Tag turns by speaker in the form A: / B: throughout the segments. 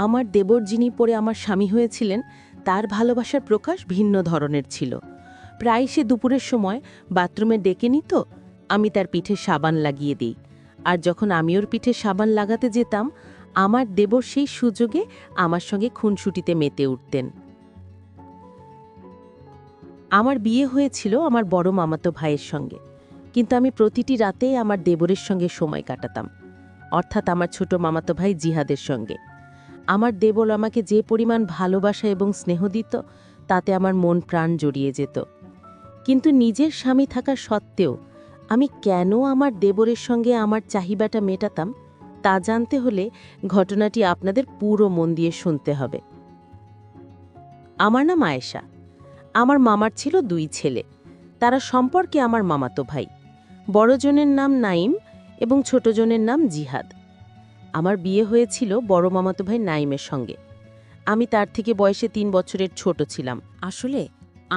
A: আমার দেবর যিনি পরে আমার স্বামী হয়েছিলেন তার ভালোবাসার প্রকাশ ভিন্ন ধরনের ছিল। প্রায় সে দুপুরের সময় বাথরুমে ডেকে নিত, আমি তার পিঠে সাবান লাগিয়ে দিই। আর যখন আমি ওর পিঠে সাবান লাগাতে যেতাম, আমার দেবর সেই সুযোগে আমার সঙ্গে খুনসুটিতে মেতে উঠতেন। আমার বিয়ে হয়েছিল আমার বড় মামাতো ভাইয়ের সঙ্গে, কিন্তু আমি প্রতিটি রাতেই আমার দেবরের সঙ্গে সময় কাটাতাম, অর্থাৎ আমার ছোট মামাতো ভাই জিহাদের সঙ্গে। আমার দেবর আমাকে যে পরিমাণ ভালোবাসা এবং স্নেহ দিত, তাতে আমার মন প্রাণ জড়িয়ে যেত। কিন্তু নিজের স্বামী থাকা সত্ত্বেও আমি কেন আমার দেবরের সঙ্গে আমার চাহিদাটা মেটাতাম, তা জানতে হলে ঘটনাটি আপনাদের পুরো মন দিয়ে শুনতে হবে। আমার নাম আয়েশা। আমার মামার ছিল 2 ছেলে। তারা সম্পর্কে আমার মামাতো ভাই। বড়জনের নাম নাইম এবং ছোটজনের নাম জিহাদ। আমার বিয়ে হয়েছিল বড় মামাতো ভাই নাইমের সঙ্গে। আমি তার থেকে বয়সে 3 বছরের ছোট ছিলাম।
B: আসলে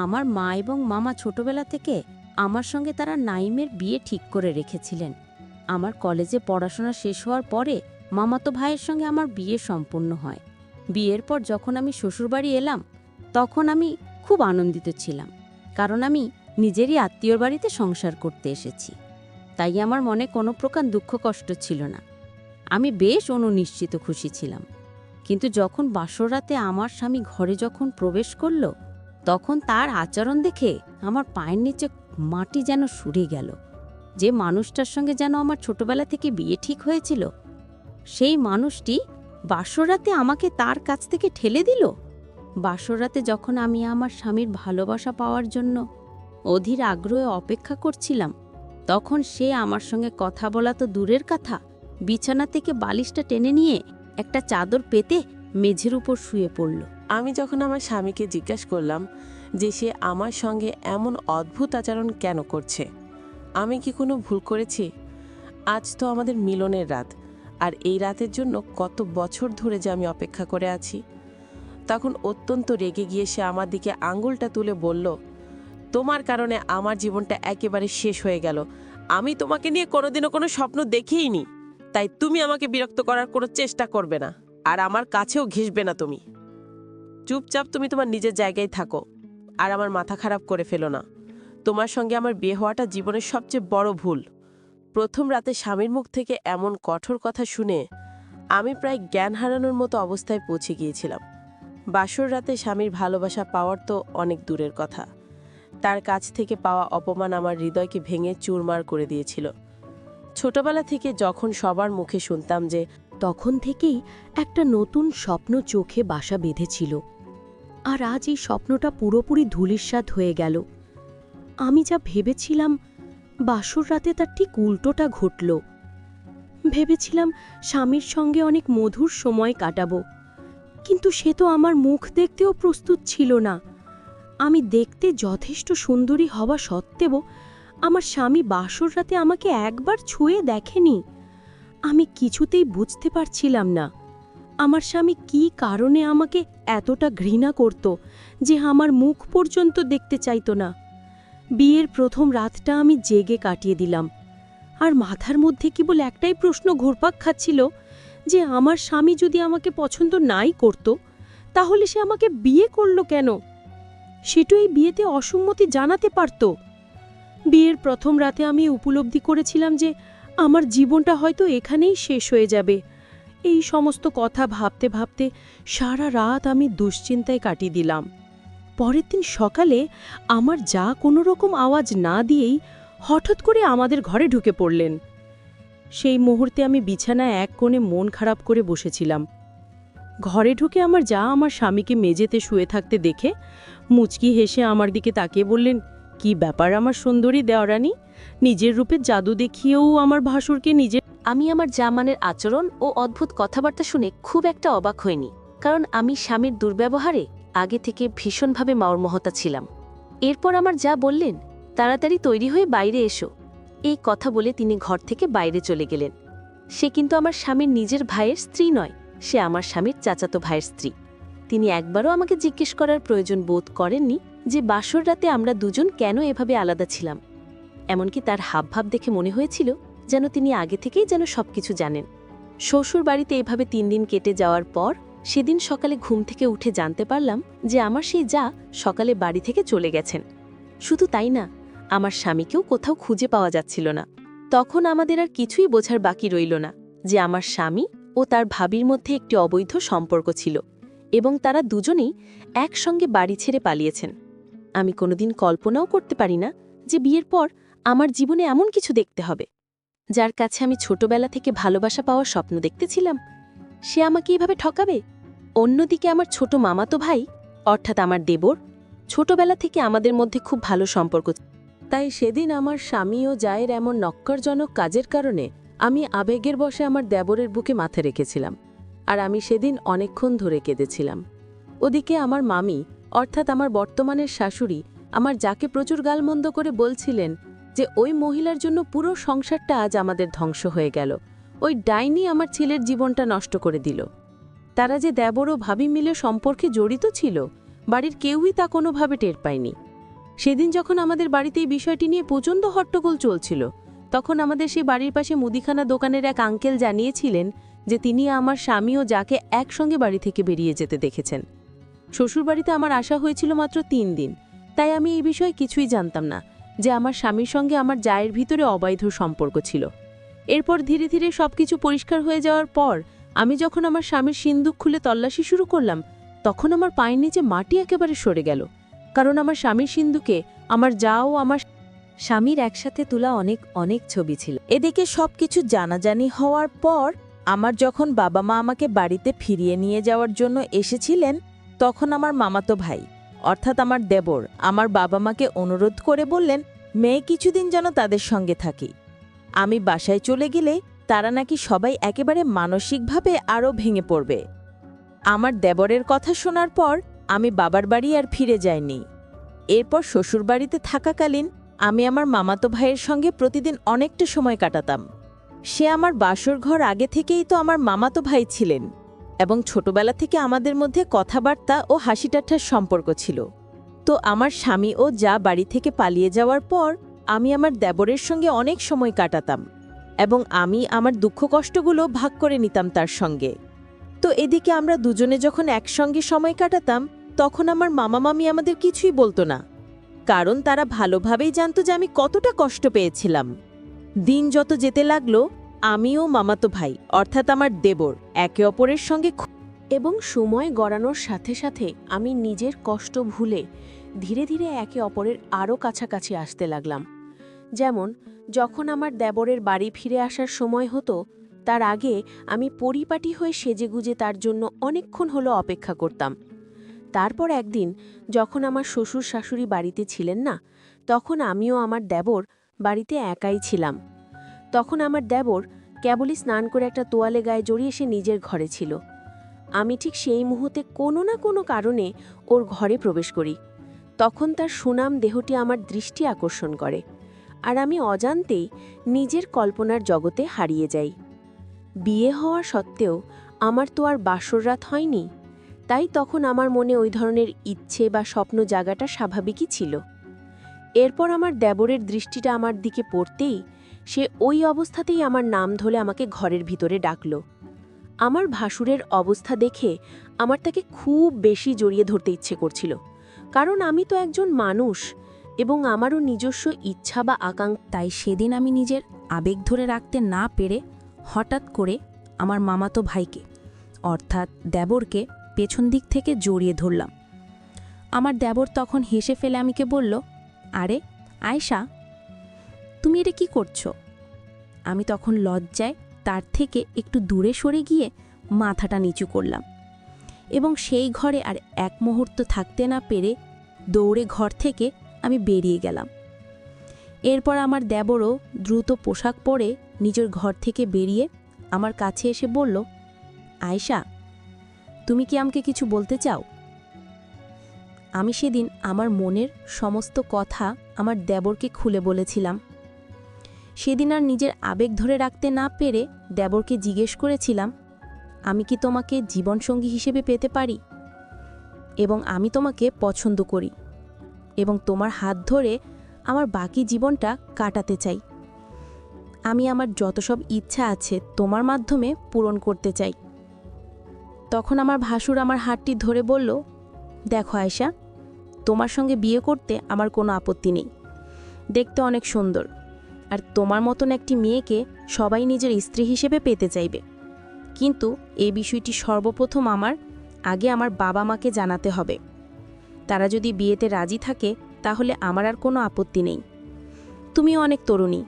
B: আমার মা এবং মামা ছোটবেলা থেকে আমার সঙ্গে তারা নাইমের বিয়ে ঠিক করে রেখেছিলেন। আমার কলেজে পড়াশোনা শেষ হওয়ার পরে মামাতো ভাইয়ের সঙ্গে আমার বিয়ে সম্পন্ন হয়। বিয়ের পর যখন আমি শ্বশুরবাড়ি এলাম, তখন আমি খুব আনন্দিত ছিলাম, কারণ আমি নিজেরই আত্মীয়র বাড়িতে সংসার করতে এসেছি। তাই আমার মনে কোনো প্রকার দুঃখ কষ্ট ছিল না। আমি বেশ অনুনিশ্চিত খুশি ছিলাম। কিন্তু যখন বাসর রাতে আমার স্বামী ঘরে যখন প্রবেশ করল, তখন তার আচরণ দেখে আমার পায়ের নিচে মাটি যেন সরে গেল। যে মানুষটার সঙ্গে যেন আমার ছোটবেলা থেকে বিয়ে ঠিক হয়েছিল, সেই মানুষটি বাসর রাতে আমাকে তার কাছ থেকে ঠেলে দিল। বাসর রাতে যখন আমি আমার স্বামীর ভালোবাসা পাওয়ার জন্য অধীর আগ্রহে অপেক্ষা করছিলাম, তখন সে আমার সঙ্গে কথা বলা তো দূরের কথা, বিছানা থেকে বালিশটা টেনে নিয়ে একটা চাদর পেতে মেঝের উপর শুয়ে পড়ল।
C: আমি যখন আমার স্বামীকে জিজ্ঞাসা করলাম যে সে আমার সঙ্গে এমন অদ্ভুত আচরণ কেন করছে, আমি কি কোনো ভুল করেছি? আজ তো আমাদের মিলনের রাত, আর এই রাতের জন্য কত বছর ধরে যে আমি অপেক্ষা করে আছি। তখন অত্যন্ত রেগে গিয়ে সে আমার দিকে আঙুলটা তুলে বলল, তোমার কারণে আমার জীবনটা একেবারে শেষ হয়ে গেল। আমি তোমাকে নিয়ে কোনোদিনও কোনো স্বপ্ন দেখিইনি, তাই তুমি আমাকে বিরক্ত করার কোনো চেষ্টা করবে না, আর আমার কাছেও ঘেঁষবে না। তুমি চুপচাপ তুমি তোমার নিজের জায়গায় থাকো, আর আমার মাথা খারাপ করে ফেলো না। তোমার সঙ্গে আমার বিয়ে হওয়াটা জীবনের সবচেয়ে বড় ভুল। প্রথম রাতে স্বামীর মুখ থেকে এমন কঠোর কথা শুনে আমি প্রায় জ্ঞান হারানোর মতো অবস্থায় পৌঁছে গিয়েছিলাম। বাসর রাতে স্বামীর ভালোবাসা পাওয়ার তো অনেক দূরের কথা, তার কাছ থেকে পাওয়া অপমান আমার হৃদয়কে ভেঙে চুরমার করে দিয়েছিল। ছোটবেলা থেকে যখন সবার মুখে শুনতাম যে
D: তখন থেকেই একটা নতুন স্বপ্ন চোখে বাসা বেঁধেছিল, আর আজ এই স্বপ্নটা পুরোপুরি ধূলিসাৎ হয়ে গেল। আমি যা ভেবেছিলাম, বাসর রাতে তার ঠিক উল্টোটা ঘটল। ভেবেছিলাম স্বামীর সঙ্গে অনেক মধুর সময় কাটাবো, কিন্তু সে তো আমার মুখ দেখতেও প্রস্তুত ছিল না। আমি দেখতে যথেষ্ট সুন্দরী হওয়া সত্ত্বেও আমার স্বামী বাসর রাতে আমাকে একবার ছুঁয়ে দেখেনি। আমি কিছুতেই বুঝতে পারছিলাম না আমার স্বামী কী কারণে আমাকে এতটা ঘৃণা করত যে আমার মুখ পর্যন্ত দেখতে চাইতো না। বিয়ের প্রথম রাতটা আমি জেগে কাটিয়ে দিলাম, আর মাথার মধ্যে কেবল একটাই প্রশ্ন ঘুরপাক খাচ্ছিল যে আমার স্বামী যদি আমাকে পছন্দ নাই করত, তাহলে সে আমাকে বিয়ে করল কেন? সেটা এই বিয়েতে অসম্মতি জানাতে পারত। বিয়ের প্রথম রাতে আমি উপলব্ধি করেছিলাম যে আমার জীবনটা হয়তো এখানেই শেষ হয়ে যাবে। এই সমস্ত কথা ভাবতে ভাবতে সারা রাত আমি দুশ্চিন্তায় কাটিয়ে দিলাম। পরের দিন সকালে আমার যা কোনো রকম আওয়াজ না দিয়েই হঠাৎ করে আমাদের ঘরে ঢুকে পড়লেন। সেই মুহূর্তে আমি বিছানায় এক কোণে মন খারাপ করে বসেছিলাম। ঘরে ঢুকে আমার যা আমার স্বামীকে মেঝেতে শুয়ে থাকতে দেখে মুচকি হেসে আমার দিকে তাকিয়ে বললেন, কি ব্যাপার আমার সুন্দরী দেওরানী, নিজের রূপে জাদু দেখিয়েও আমার ভাসুরকে নিজে।
A: আমি আমার জামানের আচরণ ও অদ্ভুত কথাবার্তা শুনে খুব একটা অবাক হইনি, কারণ আমি স্বামীর দুর্ব্যবহারে আগে থেকে ভীষণভাবে মর্মাহতা ছিলাম। এরপর আমার যা বললেন, তাড়াতাড়ি তৈরি হয়ে বাইরে এসো, এই কথা বলে তিনি ঘর থেকে বাইরে চলে গেলেন। সে কিন্তু আমার স্বামীর নিজের ভাইয়ের স্ত্রী নয়, সে আমার স্বামীর চাচাতো ভাইয়ের স্ত্রী। তিনি একবারও আমাকে জিজ্ঞেস করার প্রয়োজন বোধ করেননি যে বাসর রাতে আমরা দুজন কেন এভাবে আলাদা ছিলাম। এমনকি তার হাবভাব দেখে মনে হয়েছিল যেন তিনি আগে থেকেই যেন সবকিছু জানেন। শ্বশুর বাড়িতে এভাবে 3 দিন কেটে যাওয়ার পর সেদিন সকালে ঘুম থেকে উঠে জানতে পারলাম যে আমার সেই যা সকালে বাড়ি থেকে চলে গেছেন। শুধু তাই না, আমার স্বামীকেও কোথাও খুঁজে পাওয়া যাচ্ছিল না। তখন আমাদের আর কিছুই বোঝার বাকি রইল না যে আমার স্বামী ও তার ভাবির মধ্যে একটি অবৈধ সম্পর্ক ছিল এবং তারা দুজনেই একসঙ্গে বাড়ি ছেড়ে পালিয়েছেন। আমি কোনোদিন কল্পনাও করতে পারি না যে বিয়ের পর আমার জীবনে এমন কিছু দেখতে হবে। যার কাছে আমি ছোটবেলা থেকে ভালোবাসা পাওয়ার স্বপ্ন দেখতেছিলাম, সে আমাকে এভাবে ঠকাবে। অন্যদিকে আমার ছোট মামাতো ভাই, অর্থাৎ আমার দেবর, ছোটবেলা থেকে আমাদের মধ্যে খুব ভালো সম্পর্ক।
C: তাই সেদিন আমার স্বামী ও জায়ের এমন নক্করজনক কাজের কারণে আমি আবেগের বশে আমার দেবরের বুকে মাথা রেখেছিলাম, আর আমি সেদিন অনেকক্ষণ ধরে কেঁদেছিলাম। ওদিকে আমার মামি, অর্থাৎ আমার বর্তমানের শাশুড়ি, আমার যাকে প্রচুর গালমন্দ করে বলছিলেন যে ওই মহিলার জন্য পুরো সংসারটা আজ আমাদের ধ্বংস হয়ে গেল, ওই ডাইনি আমার ছেলের জীবনটা নষ্ট করে দিল। তারা যে দেবর ও ভাবি মিলে সম্পর্কে জড়িত ছিল, বাড়ির কেউই তা কোনোভাবে টের পায়নি। সেদিন যখন আমাদের বাড়িতে এই বিষয়টি নিয়ে প্রচণ্ড হট্টগোল চলছিল, তখন আমাদের সেই বাড়ির পাশে মুদিখানা দোকানের এক আঙ্কেল জানিয়েছিলেন যে তিনি আমার স্বামী ও যাকে একসঙ্গে বাড়ি থেকে বেরিয়ে যেতে দেখেছেন। শ্বশুরবাড়িতে আমার আসা হয়েছিল মাত্র 3 দিন, তাই আমি এই বিষয়ে কিছুই জানতাম না যে আমার স্বামীর সঙ্গে আমার জায়ের ভিতরে অবৈধ সম্পর্ক ছিল। এরপর ধীরে ধীরে সবকিছু পরিষ্কার হয়ে যাওয়ার পর আমি যখন আমার স্বামীর সিন্দুক খুলে তল্লাশি শুরু করলাম, তখন আমার পায়ের নিচে মাটি একেবারে সরে গেল, কারণ আমার স্বামীর সিন্দুকে আমার যা ও আমার
B: স্বামীর একসাথে তোলা অনেক ছবি ছিল। এদিকে সবকিছু জানাজানি হওয়ার পর আমার যখন বাবা মা আমাকে বাড়িতে ফিরিয়ে নিয়ে যাওয়ার জন্য এসেছিলেন, তখন আমার মামাতো ভাই, অর্থাৎ আমার দেবর, আমার বাবা মাকে অনুরোধ করে বললেন মেয়ে কিছুদিন যেন তাদের সঙ্গে থাকি। আমি বাসায় চলে গেলে তারা নাকি সবাই একেবারে মানসিকভাবে আরও ভেঙে পড়বে। আমার দেবরের কথা শোনার পর আমি বাবার বাড়ি আর ফিরে যাইনি। এরপর শ্বশুরবাড়িতে থাকাকালীন আমি আমার মামাতো ভাইয়ের সঙ্গে প্রতিদিন অনেকটা সময় কাটাতাম। সে আমার বাসর ঘর আগে থেকেই তো আমার মামাতো ভাই ছিলেন এবং ছোটবেলা থেকে আমাদের মধ্যে কথাবার্তা ও হাসিঠাট্টার সম্পর্ক ছিল। তো আমার স্বামী ও যা বাড়ি থেকে পালিয়ে যাওয়ার পর আমি আমার দেবরের সঙ্গে অনেক সময় কাটাতাম এবং আমি আমার দুঃখ কষ্টগুলো ভাগ করে নিতাম তার সঙ্গে। তো এদিকে আমরা দুজনে যখন একসঙ্গে সময় কাটাতাম, তখন আমার মামা মামি আমাদের কিছুই বলতো না, কারণ তারা ভালোভাবেই জানতো যে আমি কতটা কষ্ট পেয়েছিলাম। দিন যত যেতে লাগলো, আমিও মামাতো ভাই অর্থাৎ আমার দেবর একে অপরের সঙ্গে
A: এবং সময় গড়ানোর সাথে সাথে আমি নিজের কষ্ট ভুলে ধীরে ধীরে একে অপরের আরও কাছাকাছি আসতে লাগলাম। যেমন যখন আমার দেবরের বাড়ি ফিরে আসার সময় হতো, তার আগে আমি পরিপাটি হয়ে সেজেগুজে তার জন্য অনেকক্ষণ হলো অপেক্ষা করতাম। তারপর একদিন যখন আমার শ্বশুর শাশুড়ি বাড়িতে ছিলেন না, তখন আমিও আমার দেবর বাড়িতে একাই ছিলাম। তখন আমার দেবর কেবলই স্নান করে একটা তোয়ালে গায়ে জড়িয়ে সে নিজের ঘরে ছিল। আমি ঠিক সেই মুহূর্তে কোনো না কোনো কারণে ওর ঘরে প্রবেশ করি। তখন তার সুনাম দেহটি আমার দৃষ্টি আকর্ষণ করে, আর আমি অজান্তেই নিজের কল্পনার জগতে হারিয়ে যাই। বিয়ে হওয়া সত্ত্বেও আমার তো আর বাসর রাত হয়নি, তাই তখন আমার মনে ওই ধরনের ইচ্ছে বা স্বপ্ন জাগাটা স্বাভাবিকই ছিল। এরপর আমার দেবরের দৃষ্টিটা আমার দিকে পড়তেই সে ওই অবস্থাতেই আমার নাম ধরে আমাকে ঘরের ভিতরে ডাকল। আমার ভাসুরের অবস্থা দেখে আমার তাকে খুব বেশি জড়িয়ে ধরতে ইচ্ছে করছিল, কারণ আমি তো একজন মানুষ এবং আমারও নিজস্ব ইচ্ছা বা আকাঙ্ক্ষা।
B: তাই সেদিন আমি নিজের আবেগ ধরে রাখতে না পেরে হঠাৎ করে আমার মামাতো ভাইকে অর্থাৎ দেবরকে পেছন দিক থেকে জড়িয়ে ধরলাম। আমার দেবর তখন হেসে ফেলে আমাকে বলল, আরে আয়েশা, তুমি এটা কি করছো? আমি তখন লজ্জায় তার থেকে একটু দূরে সরে গিয়ে মাথাটা নিচু করলাম এবং সেই ঘরে আর এক মুহূর্ত থাকতে না পেরে দৌড়ে ঘর থেকে আমি বেরিয়ে গেলাম। এরপর আমার দেবরও দ্রুত পোশাক পরে নিজের ঘর থেকে বেরিয়ে আমার কাছে এসে বলল, আয়েশা, তুমি কি আমাকে কিছু বলতে চাও? আমি সেদিন আমার মনের সমস্ত কথা আমার দেবরকে খুলে বলেছিলাম। সেদিন আর নিজের আবেগ ধরে রাখতে না পেরে দেবরকে জিজ্ঞেস করেছিলাম, আমি কি তোমাকে জীবনসঙ্গী হিসেবে পেতে পারি? এবং আমি তোমাকে পছন্দ করি এবং তোমার হাত ধরে আমার বাকি জীবনটা কাটাতে চাই। আমি আমার যত সব ইচ্ছা আছে তোমার মাধ্যমে পূরণ করতে চাই। তখন আমার ভাসুর আমার হাতটি ধরে বলল, দেখো আয়েশা, তোমার সঙ্গে বিয়ে করতে আমার কোনো আপত্তি নেই। দেখতে অনেক সুন্দর, আর তোমার মতন একটি মেয়েকে সবাই নিজের স্ত্রী হিসেবে পেতে চাইবে। কিন্তু এই বিষয়টি সর্বপ্রথম আগে আমার বাবা মাকে জানাতে হবে। তারা যদি বিয়েতে রাজি থাকে তাহলে আমার আর কোনো আপত্তি নেই। তুমিও অনেক তরুণী,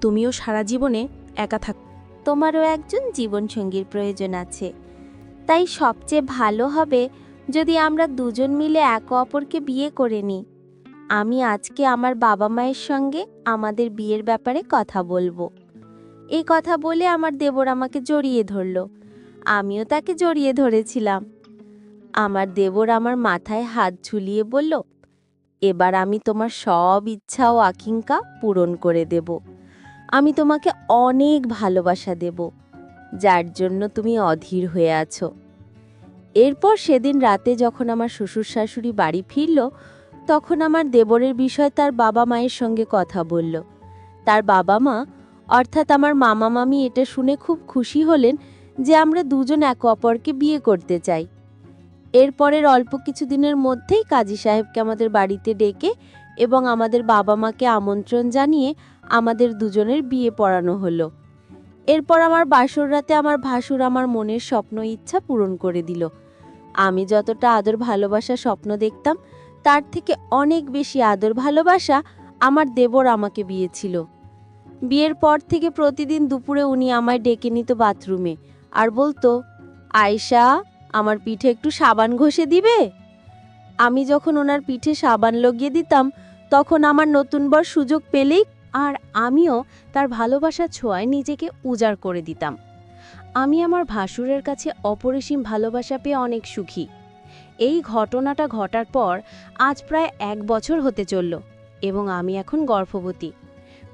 B: তুমিও সারা জীবনে একা থাক।
E: তোমারও একজন জীবনসঙ্গীর প্রয়োজন আছে, তাই সবচেয়ে ভালো হবে যদি আমরা দুজন মিলে একে অপরকে বিয়ে করে নিই। আমি আজকে আমার বাবা মায়ের সঙ্গে আমাদের বিয়ের ব্যাপারে কথা বলবো। এই কথা বলে আমার দেবর আমাকে জড়িয়ে ধরল। আমিও তাকে জড়িয়ে ধরেছিলাম। আমার দেবর আমার মাথায় হাত ঝুলিয়ে বলল, এবার আমি তোমার সব ইচ্ছা ও আকাঙ্ক্ষা পূরণ করে দেব। আমি তোমাকে অনেক ভালোবাসা দেব, যার জন্য তুমি অধীর হয়ে আছো। এরপর সেদিন রাতে যখন আমার শ্বশুর শাশুড়ি বাড়ি ফিরল, তখন আমার দেবরের বিষয় তার বাবা মায়ের সঙ্গে কথা বলল। তার বাবা মা অর্থাৎ আমার মামা মামি এটা শুনে খুব খুশি হলেন যে আমরা দুজন একে অপরকে বিয়ে করতে চাই। এরপরের অল্প কিছুদিনের মধ্যেই কাজী সাহেবকে আমাদের বাড়িতে ডেকে এবং আমাদের বাবা মাকে আমন্ত্রণ জানিয়ে আমাদের দুজনের বিয়ে পড়ানো হলো। এরপর আমার বাসর রাতে আমার ভাসুর আমার মনের স্বপ্ন ইচ্ছা পূরণ করে দিল। আমি যতটা আদর ভালোবাসা স্বপ্ন দেখতাম, তার থেকে অনেক বেশি আদর ভালোবাসা আমার দেবর আমাকে দিয়েছিল। বিয়ের পর থেকে প্রতিদিন দুপুরে উনি আমায় ডেকে নিত বাথরুমে আর বলতো, আয়েশা, আমার পিঠে একটু সাবান ঘষে দিবে? আমি যখন ওনার পিঠে সাবান লাগিয়ে দিতাম, তখন আমার নতুন বর সুযোগ পেলেই
B: আর আমিও তার ভালোবাসার ছোঁয়ায় নিজেকে উজাড় করে দিতাম। আমি আমার ভাসুরের কাছে অপরিসীম ভালোবাসা পেয়ে অনেক সুখী। এই ঘটনাটা ঘটার পর আজ প্রায় 1 বছর হতে চলল এবং আমি এখন গর্ভবতী।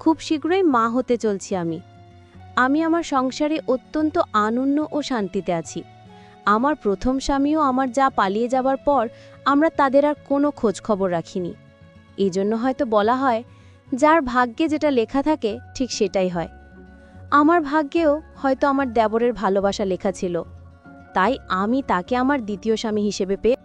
B: খুব শীঘ্রই মা হতে চলছি আমি আমার সংসারে অত্যন্ত আনন্দ ও শান্তিতে আছি। আমার প্রথম স্বামীও আমার যা পালিয়ে যাবার পর আমরা তাদের আর কোনো খোঁজ খবর রাখিনি। এই জন্য হয়তো বলা হয়, যার ভাগ্যে যেটা লেখা থাকে ঠিক সেটাই হয়। আমার ভাগ্যেও হয়তো আমার দেবরের ভালোবাসা লেখা ছিল, তাই আমি তাকে আমার দ্বিতীয় স্বামী হিসেবে পেয়ে